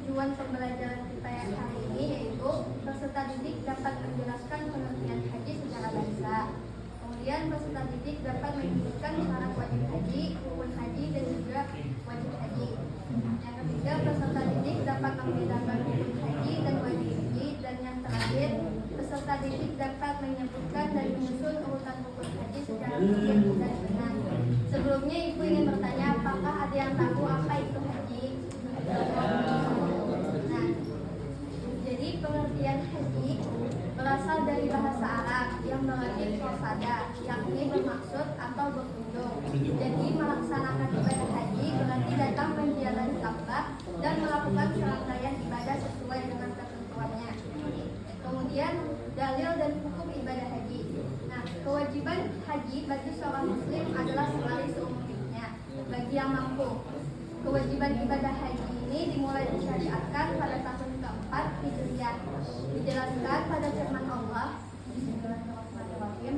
tujuan pembelajaran kita yang hari ini yaitu peserta didik dapat menjelaskan pengertian haji secara bahasa. Kemudian peserta didik dapat menyebutkan syarat wajib haji, rukun haji, dan juga wajib haji. Yang ketiga, peserta didik dapat membedakan rukun haji dan wajib haji. Dan yang terakhir, peserta didik dapat menyebutkan dan menyusun urutan rukun haji secara tertib dan benar. Sebelumnya ibu ingin bertanya, apakah ada yang tahu apa itu haji? Nah, jadi pengertian haji berasal dari bahasa Arab yang berarti qasada, yakni bermaksud atau berkunjung. Jadi melaksanakan ibadah haji berarti datang menziarahi Ka'bah dan melakukan serangkaian ibadah sesuai dengan ketentuannya. Kemudian dalil dan hukum ibadah haji. Nah, kewajiban haji bagi seorang muslim adalah sekali seumur hidupnya bagi yang mampu. Kewajiban ibadah haji ini dimulai disyariatkan pada tahun keempat Hijriah. Dijelaskan pada firman Allah, Bismillahirrahmanirrahim.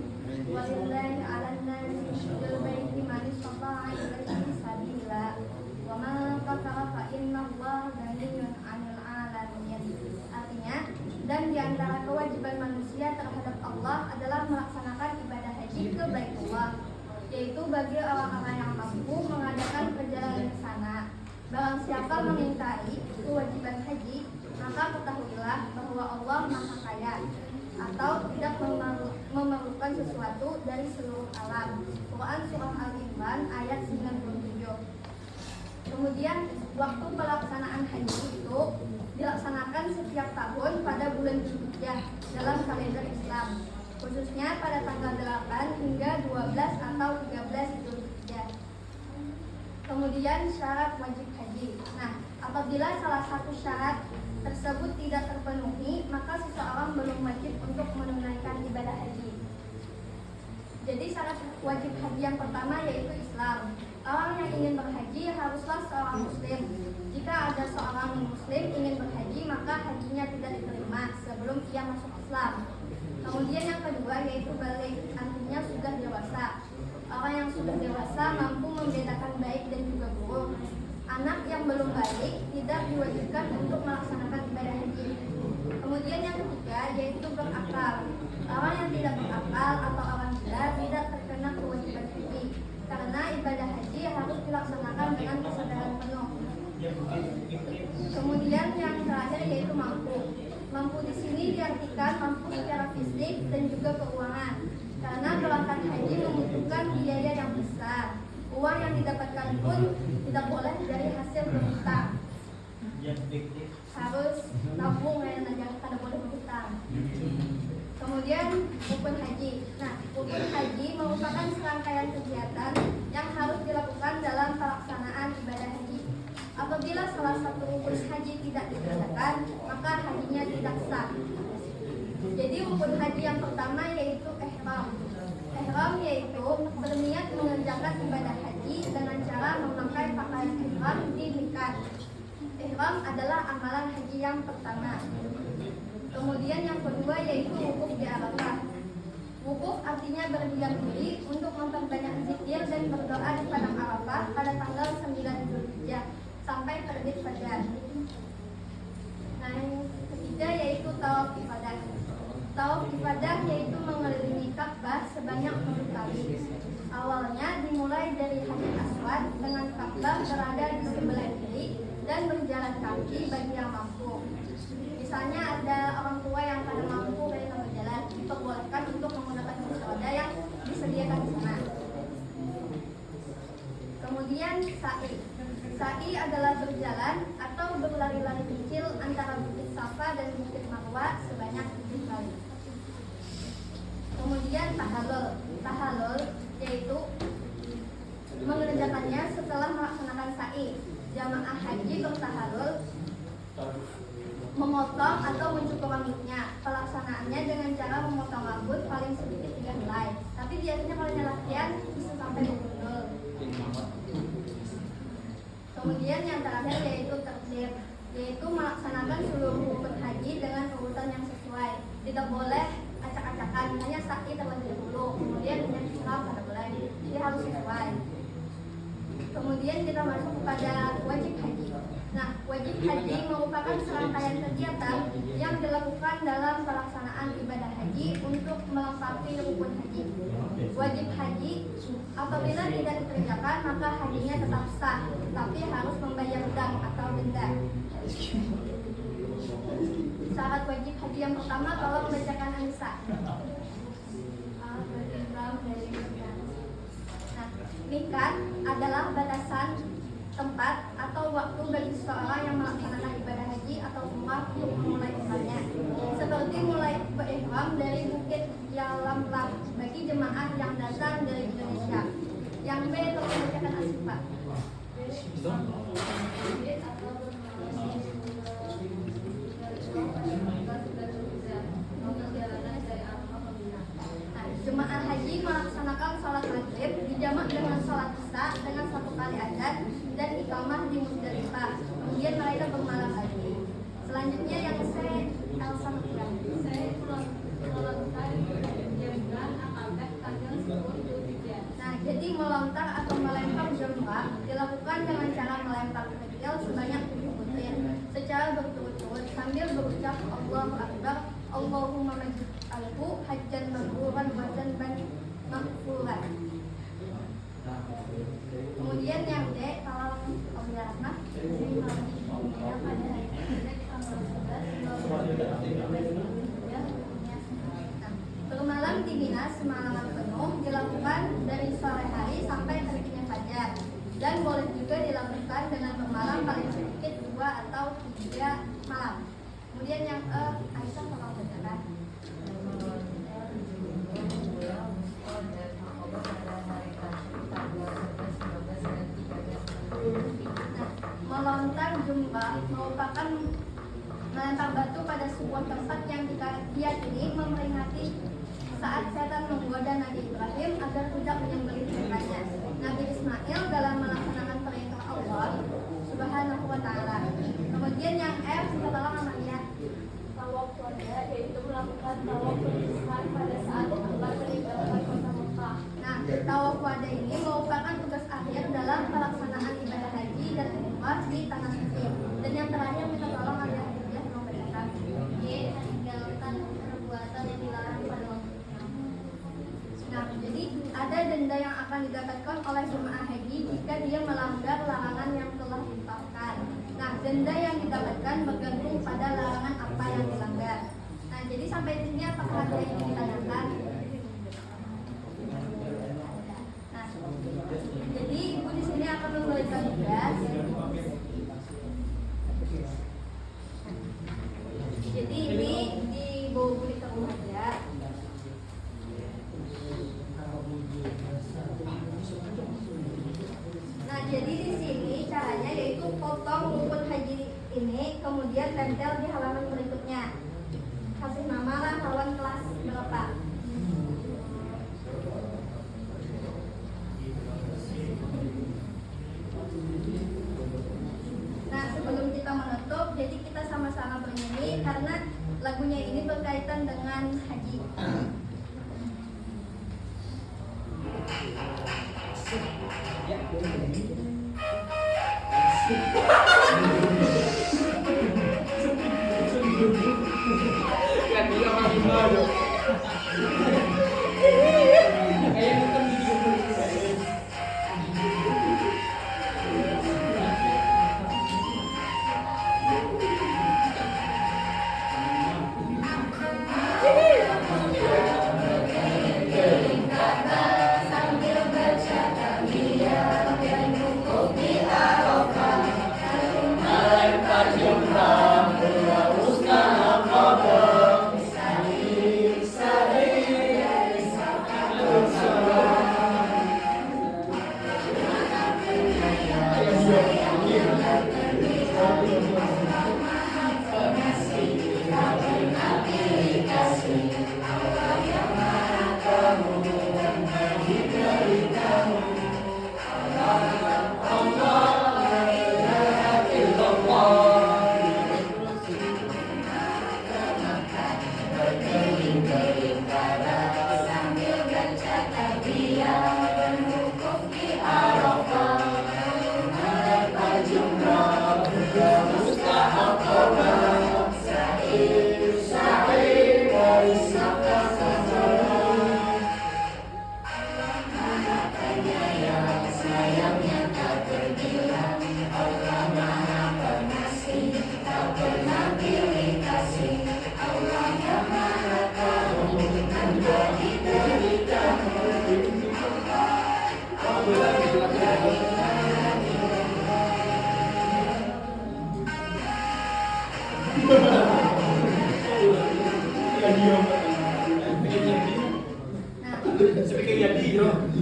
Walillahi 'alan nasi hajjul baiti man istata'a ilaihi sabila. Wa man kafara fa innallaha ghaniyyun 'anil 'alamin. Artinya, dan di antara kewajiban manusia terhadap Allah adalah melaksanakan ibadah haji ke Baitullah, yaitu bagi orang-orang yang mampu mengadakan perjalanan ke sana. Barang siapa mengingkari kewajiban haji, maka ketahuilah bahwa Allah Maha Kaya atau tidak memerlukan sesuatu dari seluruh alam. Quran Surah Al-Imran ayat 97. Kemudian waktu pelaksanaan haji itu dilaksanakan setiap tahun pada bulan Dzulhijjah dalam kalender Islam, khususnya pada tanggal 8 hingga 12 atau 13 Dzulhijjah. Kemudian syarat wajib haji. Nah, apabila salah satu syarat tersebut tidak terpenuhi, maka seseorang belum wajib untuk menunaikan ibadah haji. Jadi syarat wajib haji yang pertama yaitu Islam. Orang yang ingin berhaji haruslah seorang muslim. Jika ada seorang muslim ingin berhaji, maka hajinya tidak diterima sebelum ia masuk Islam. Kemudian yang kedua yaitu balik, artinya sudah dewasa. Orang yang sudah dewasa mampu membedakan baik dan juga buruk. Anak yang belum balik tidak diwajibkan untuk melaksanakan ibadah haji. Kemudian yang ketiga yaitu berakal. Orang yang tidak berakal atau orang gila tidak terkena kewajiban haji, karena ibadah haji harus dilaksanakan dengan kesadaran penuh. Kemudian yang terakhir yaitu mampu. Mampu di sini diartikan mampu secara fisik dan juga keuangan, karena berangkat haji membutuhkan biaya yang besar. Uang yang didapatkan pun tidak boleh dari hasil berhutang. Harus tabung dan tidak boleh berhutang. Kemudian rukun haji. Nah, rukun haji merupakan serangkaian kegiatan yang harus dilakukan dalam pelaksanaan ibadah haji. Apabila salah satu rukun haji tidak dikerjakan, maka hajinya tidak sah. Jadi rukun haji yang pertama yaitu ihram. Ihram yaitu berniat mengerjakan ibadah haji dengan cara memakai pakaian ihram di miqat. Ihram adalah amalan haji yang pertama. Kemudian yang kedua yaitu wukuf di Arafah. Wukuf artinya berdiam diri untuk memperbanyak zikir dan berdoa di padang Arafah pada tanggal 9 Dzulhijjah sampai terbit fajar. Nah, yang ketiga yaitu tawaf ifadah. Tawaf ifadah yaitu mengelilingi Ka'bah sebanyak 10 kali. Awalnya dimulai dari Hajar Aswad dengan Ka'bah berada di sebelah kiri dan berjalan kaki bagi yang mampu. Misalnya ada orang tua yang pada mampu dari berjalan, diperbolehkan untuk menggunakan kursi roda yang disediakan di sana. Kemudian sa'i. Sa'i adalah berjalan atau berlari-lari kecil antara bukit Safa dan bukit Marwa sebanyak 7 kali. Kemudian tahallul. Tahallul yaitu mengerjakannya setelah melaksanakan sa'i. Jamaah haji bertahallul memotong atau mencukur rambutnya. Pelaksanaannya dengan cara memotong rambut paling sedikit 3 helai. Tapi biasanya kalau latihan bisa sampai bergundul. Kemudian yang terakhir yaitu tertib, yaitu melaksanakan seluruh rukun haji dengan urutan yang sesuai. Tidak boleh acak-acakan, hanya sa'i terlebih dahulu, kemudian ihram pada boleh. Jadi harus sesuai. Kemudian kita masuk kepada wajib haji. Nah, wajib haji merupakan serangkaian kegiatan yang dilakukan dalam pelaksanaan ibadah haji untuk melengkapi rukun haji. Wajib haji apabila tidak dikerjakan maka hajinya tetap sah, tapi harus membayar dam atau denda. Syarat wajib haji yang pertama, tolong bacakan Anissa. Nah, miqat adalah batasan tempat atau waktu bagi seseorang yang melaksanakan ibadah haji atau umrah untuk memulai umrahnya. Seperti mulai berihram dari Bukit Yalamlam bagi jemaah yang datang dari Indonesia. Yang B, tolong bacakan Asifah. Jemaah haji melaksanakan sholat maghrib dijamak dengan sholat isya dengan 1 kali adzan dan iqamah di Musdalifah. Kemudian mereka bermalam haji. Selanjutnya yang saya Elsa Mekran. Nah, jadi melontar atau melempar jamrah dilakukan dengan cara melempar kerikil sebanyak 7 butir secara berturut-turut sambil berucap Allahu Akbar, Allahumma maj'alhu hajjan mabruran wa dzanban maghfuran. Kemudian yang D, kalau Rahmah pada hari bermalam di Mina semalaman penuh dilakukan dari sore hari sampai terbitnya fajar, dan boleh juga dilakukan dengan bermalam paling sedikit 2 atau 3 malam. Kemudian yang Aisyah tolong bacakan. Melontar jumrah merupakan melempar batu pada sebuah tempat yang diyakini memperingati saat setan menggoda Nabi Ibrahim agar tidak menyembelih putranya Nabi Ismail dalam melaksanakan perintah Allah Subhanahu wa Ta'ala. Kemudian yang F, kita tolong namanya tawaf wada, yaitu melakukan tawaf berlisan pada saat akbar meninggalkan kota Mekah. Nah, tawaf wada ini merupakan tugas akhir dalam pelaksanaan ibadah haji dan umrah di tanah suci. Dan yang terakhir kita tolong ada hadiah membedakan meninggalkan perbuatan yang dilarang pada waktunya. Nah, jadi ada denda yang akan didapatkan oleh jemaah haji jika dia melanggar larangan yang telah ditetapkan. Nah, denda yang didapatkan bergantung pada larangan apa yang dilanggar. Nah, jadi sampai di sini apakah ada yang ditanyakan? Nah, jadi Ibu di sini akan memberikan tugas. Jadi ini di bawah kulit kamu aja. Nah, jadi di sini caranya yaitu potong rumput haji ini, kemudian tempel di halaman berikutnya. Kasih nama lah halaman kelas berapa. Nah, sebelum kita menutup, jadi kita sama-sama bernyanyi karena lagunya ini berkaitan dengan haji. Nah,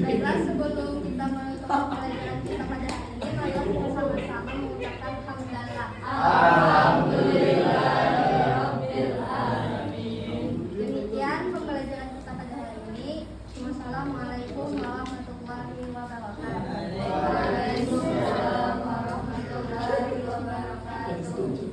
baiklah sebelum kita menutup pembelajaran kita pada hari ini, marilah kita sama-sama mengucapkan hamdalah. Demikian pembelajaran kita pada hari ini. Wassalamualaikum warahmatullahi wabarakatuh. Waalaikumsalam warahmatullahi wabarakatuh.